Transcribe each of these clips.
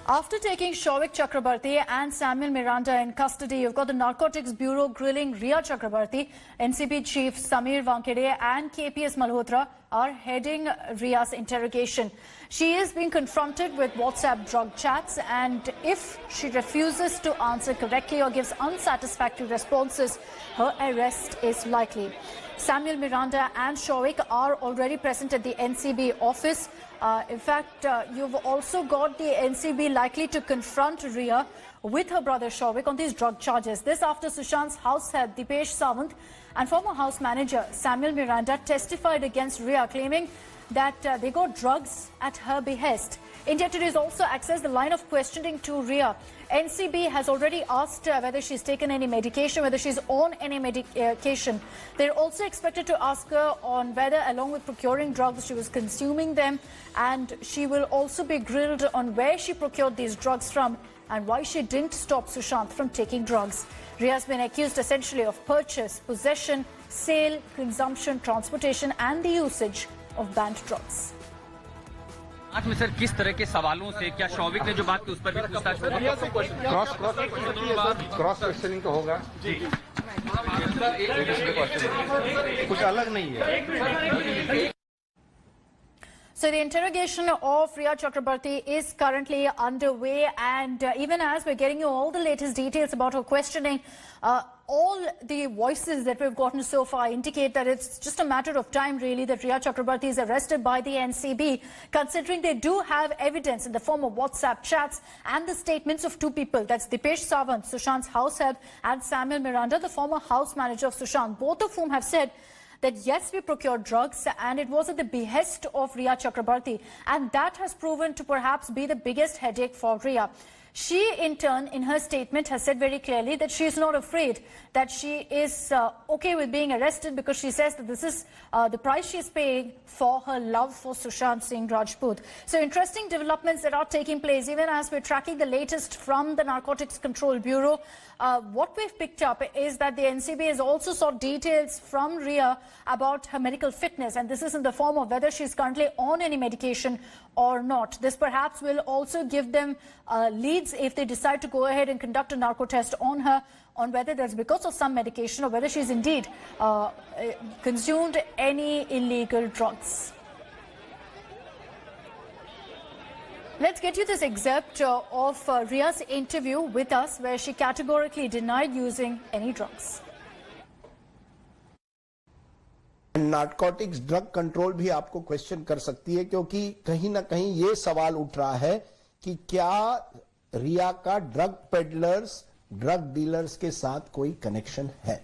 After taking Shouvik Chakrabarti and Samuel Miranda in custody, you've got the Narcotics Bureau grilling Rhea Chakrabarti. NCB Chief Samir Wankhede and KPS Malhotra are heading Rhea's interrogation. She is being confronted with WhatsApp drug chats, and if she refuses to answer correctly or gives unsatisfactory responses, her arrest is likely. Samuel Miranda and Shouvik are already present at the NCB office. In fact, you've also got the NCB likely to confront Rhea with her brother Shouvik on these drug charges. This after Sushant's house head Dipesh Sawant and former house manager Samuel Miranda testified against Rhea, claiming that they got drugs at her behest. India Today has also accessed the line of questioning to Rhea. NCB has already asked her whether she's taken any medication, whether she's on any medication. They're also expected to ask her on whether, along with procuring drugs, she was consuming them, and she will also be grilled on where she procured these drugs from and why she didn't stop Sushant from taking drugs. Rhea has been accused essentially of purchase, possession, sale, consumption, transportation and the usage of banned drugs. आज में sir किस तरह के सवालों से क्या शौविक ने जो बात की उस पर भी पूछताछ होगी? क्रॉस क्वेश्चनिंग तो होगा जी, कुछ अलग नहीं है। So the interrogation of Rhea Chakrabarti is currently underway, and even as we're getting you all the latest details about her questioning, all the voices that we've gotten so far indicate that it's just a matter of time really that Rhea Chakrabarti is arrested by the NCB, considering they do have evidence in the form of WhatsApp chats and the statements of two people. That's Dipesh Sawant, Sushant's househead, and Samuel Miranda, the former house manager of Sushant, both of whom have said that yes, we procured drugs and it was at the behest of Rhea Chakrabarti, and that has proven to perhaps be the biggest headache for Rhea. She, in turn, in her statement, has said very clearly that she is not afraid, that she is okay with being arrested, because she says that this is the price she is paying for her love for Sushant Singh Rajput. So interesting developments that are taking place, even as we're tracking the latest from the Narcotics Control Bureau. What we've picked up is that the NCB has also sought details from Rhea about her medical fitness, and this is in the form of whether she's currently on any medication or not. This perhaps will also give them leads if they decide to go ahead and conduct a narco test on her, on whether that's because of some medication or whether she's indeed consumed any illegal drugs. Let's get you this excerpt of Rhea's interview with us, where she categorically denied using any drugs. Narcotics drug control भी आपको question कर सकती है, क्योंकि कहीं ना कहीं ये सवाल उठ रहा है कि क्या रिया का ड्रग पेडलर्स, ड्रग डीलर्स के साथ कोई कनेक्शन है।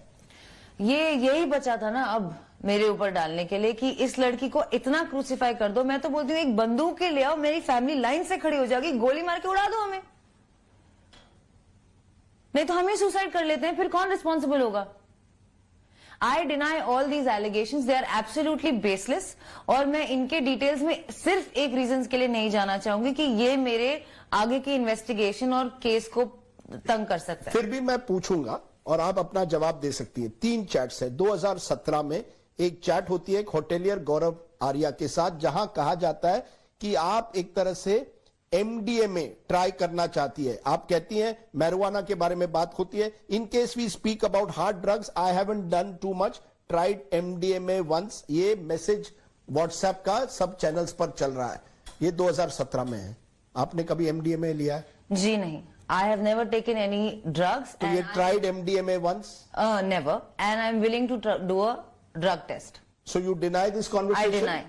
यही बचा था ना अब मेरे ऊपर डालने के लिए कि इस लड़की को इतना क्रूसिफाई कर दो। मैं तो बोलती हूँ एक बंदूक के ले आओ, मेरी फैमिली लाइन से खड़ी हो जाएगी, गोली मार के उड़ा दो हमें, नहीं तो हम ही सुसाइड कर लेते हैं, फिर कौन रिस्पॉन्सिबल होगा। I deny all these allegations. They are absolutely baseless. और मैं इनके डिटेल्स में सिर्फ एक रीजन के लिए नहीं जाना चाहूंगी कि ये मेरे आगे की इन्वेस्टिगेशन और केस को तंग कर सकता है। फिर भी मैं पूछूंगा और आप अपना जवाब दे सकती है। 3 चैट्स है। 2017 में एक चैट होती है एक होटेलियर गौरव आर्या के साथ, जहां कहा जाता है कि आप एक तरह से एमडीएमए ट्राई करना चाहती है। आप कहती हैं मैरिजुआना के बारे में बात होती है। In case we speak about hard drugs, I haven't done too much, tried MDMA once. ये मैसेज व्हाट्सएप का सब चैनल्स पर चल रहा है। ये 2017 में है। आपने कभी एमडीएमए लिया है? जी नहीं, I have never taken any drugs. So you tried MDMA once? Never, and I'm willing to do a drug test. So you deny this conversation? I deny.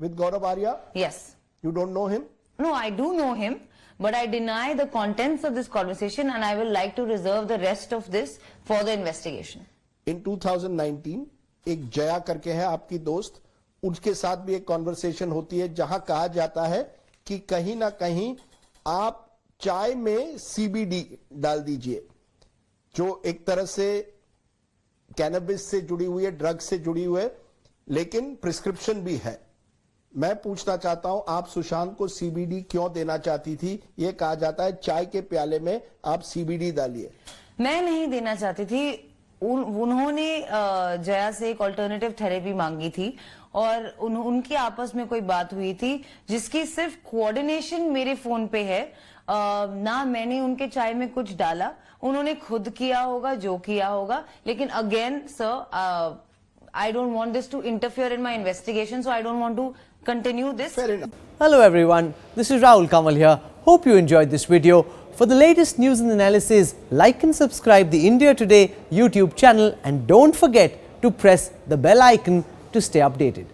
With Gaurav Arya? Yes. You don't know him? No, I do know him, but I deny the contents of this conversation, and I will like to reserve the rest of this for the investigation. In 2019, एक जया करके है आपकी दोस्त, उसके साथ भी एक conversation होती है जहां कहा जाता है कि कहीं ना कहीं आप चाय में सीबीडी डाल दीजिए, जो एक तरह से कैनबिस से जुड़ी हुई है, ड्रग से जुड़ी हुई है, लेकिन प्रिस्क्रिप्शन भी है। मैं पूछना चाहता हूं, आप सुशांत को सीबीडी क्यों देना चाहती थी? ये कहा जाता है चाय के प्याले में आप सीबीडी डालिए। मैं नहीं देना चाहती थी, उन्होंने जया से एक ऑल्टरनेटिव थेरेपी मांगी थी और उनकी आपस में कोई बात हुई थी जिसकी सिर्फ कोऑर्डिनेशन मेरे फोन पे है। ना मैंने उनके चाय में कुछ डाला, उन्होंने खुद किया होगा जो किया होगा। लेकिन again sir, I don't want this to interfere in my investigation, so I don't want to continue this. Fair enough. Hello everyone, this is Rahul Kamal here. Hope you enjoyed this video. For the latest news and analysis, like and subscribe the India Today YouTube channel and don't forget to press the bell icon to stay updated.